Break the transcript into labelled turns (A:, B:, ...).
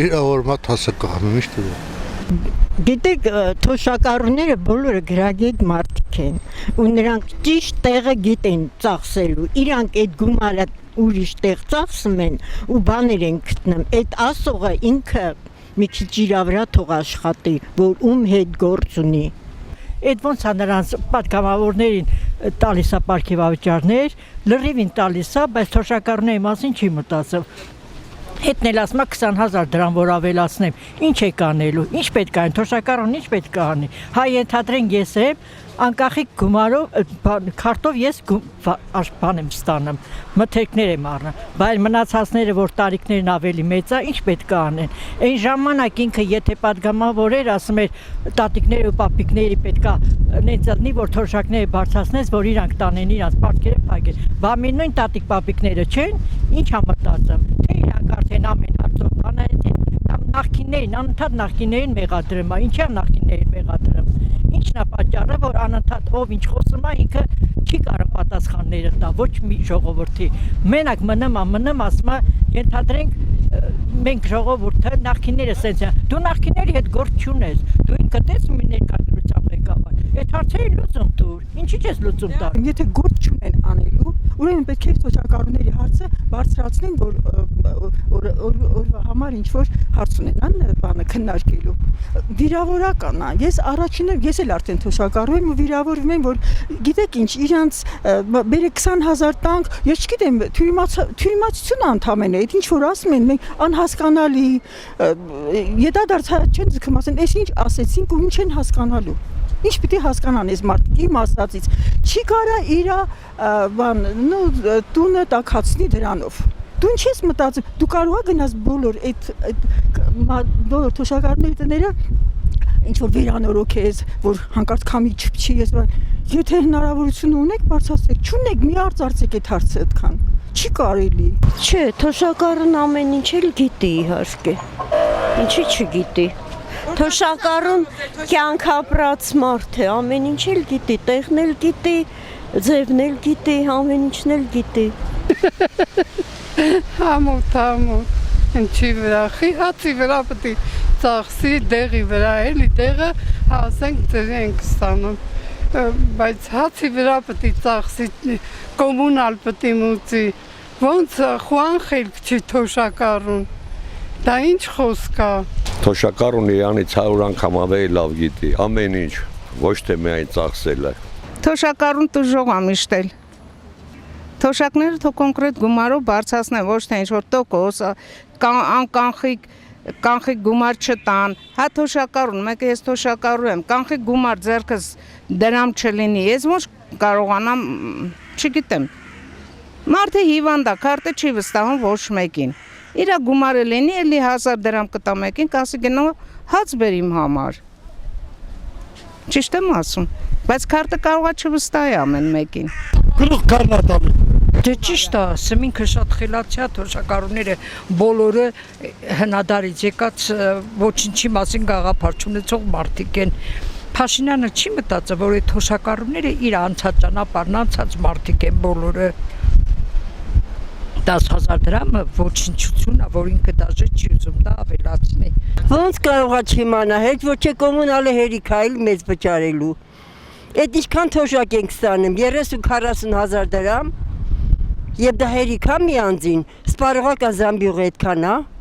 A: իրավորմա հասականում միշտ
B: Գիտեք, թոշակառուները բոլորը գրագետ մարդիկ են ու նրանք ճիշտ տեղը գիտեն ծախսելու, իրանք այդ գումարը ուրիշ տեղ ծախսում են ու բաներ են գտնում, այդ ասողը ինքը մի քիչ իրա վրա թող աշխատի, որ ում հետ գործ ունի։
C: Այդ ոնց է նրանց պատգամավորներին տալիս է պարգևավճարներ, լրիվին տալիս է, բայց թոշակառուների մասին չի մտածում։ Հետն էլ ասում է 20,000 դրամ որ ավելացնեմ, ինչ եք անելու, ինչ պետք է անի, թոշակառուն ինչ պետք է անի։ Հայ ենթադրենք ես եմ, անկախիկ գումարով, քարտով ես բան եմ ստանում, մթերքներ եմ առնում, բայց մնացածները, որ տարիքներն ավելի մեծ է, ինչ պետք է անեն։ Այն ժամանակ ինքը եթե պատգամավոր էր, ասում էր տատիկները ու պապիկների պետք է նեցածնի, որ թոշակները բարձրացնես, որ իրանք տանեն իրանք պարտքերը փակեն։ Բա մի նույն տատիկ պապիկները չեն, ինչ է մտածում, թե իրանք արդեն ամեն հարցով բան են, նախկիններին, անընդհատ նախկիններին մեղադրում է, ինչա նախկիններին մեղադրում։ Ինչն է պատճառը, որ անընդհատ ով ինչ խոսում է, ինքը չի կարող պատասխանները տա, ոչ մի ժողովրդի։ Մենակ մնում, ասում է, ենթադրենք մենք ժողովուրդը նախկինները սենց են։ Դու նախկինների հետ գործ չունես, դու ինքդ ես մի ներկայացության ղեկավար։ Այդ հարցերը լուծում տուր։ Ինչի՞ չես լուծում տա։
D: Եթե գործ չունեն անելու, ուրեմն պետք է թոշակառուների հարցը բարձրացնեն, որ օրվա համար ինչ որ հարց ունենան, բանը քննարկելու։ Վիրավորական է։ Ես առաջինը ես էլ արդեն թոշակառու եմ ու վիրավորվում եմ, որ գիտեք ինչ, իրանց բերե 20,000 տանք, ես չգիտեմ, թյուրիմացություն ընդամենը, այդ ինչ որ ասում են, մենք անհասկանալի, յետադարձ չեն ձգում ասեն, այս ինչ ասեցինք ու ինչ են հասկանալու։ Ինչ պիտի հասկանան այս մարդիկ իմ ասածից։ Չի կարա իրա տունը տաքացնի դրանով։ Դու ինչ ես մտածում, դու կարող ես գնաս բոլոր բոլոր թոշակառուների տները ինչ որ վերանորոգ ես, որ հանկարծ քամի չփչի ես, եթե հնարավորություն ունեք, բարձրացեք, չունեք, մի արծարծեք այդ հարցը այդքան։ Չի կարելի։
B: Չէ, թոշակառուն ամեն ինչ էլ գիտի իհարկե։ Ինչի չգիտի։ Թոշակառուն կյանք ապրած մարդ է, ամեն ինչ էլ գիտի, տեղն էլ գիտի, ձևն էլ գիտի, ամեն ինչն էլ գիտի։
E: Համոտ, ինչի վրա, հացի վրա պետք է ծախսի, դեղի վրա էլի, դեղը հասենք ձեր ենք ստանում, բայց հացի վրա պետք է ծախսի, կոմունալ պետք է մուծի, ոնց խուան խելք չի թոշակառուն, դա ինչ խոսք է։
F: Թոշակառուն իրանից 100 անգամ ավելի լավ գիտի, ամեն ինչ, ոչ թե միայն ծախսելը։
G: Թոշակառուն տուժող է միշտել։ Թոշակները թող կոնկրետ գումարով բարձրացնեն, ոչ թե ինչ-որ տոկոս, կանխիկ գումար չտան, հա թոշակառուն, մեկ ես թոշակառու եմ, կանխիկ գումար ձեռքս դրամ չլինի, ես ոչ կարողանամ, չգիտեմ, մարդը հիվանդ է, քարտը չի վստահում ոչ մեկին, իրա գումարը լինի, էլի 1000 դրամ կտա մեկին, կասի գնա հաց բեր իմ համար, ճիշտ եմ ասում, բայց քարտը կարող է չվստահի ամեն մեկին։
A: Գլուխ կարնատալու։
C: Դե ճիշտ է, ասում ինքը շատ խելացի է, թոշակառուները բոլորը հնադարից եկած ոչինչի մասին գաղափար չունեցող մարդիկ են։ Փաշինյանը չի մտածում, որ այդ թոշակառուները իր անցած ճանապարհն անցած մարդիկ են բոլորը։ 10,000 դրամը ոչնչություն է, որ ինքը դաժե չի ուզում դա ավելացնի։
B: Ոնց կարող է չիմանալ, հետ ոչ է կոմունալը հերիք այլ մեծ վճարելու։ Այդ ինչքան թոշակ ենք ստանում, 30-40,000 դրամ, եւ դա հերիք է մի անձին, սպառողական զամբյուղը այդքան է։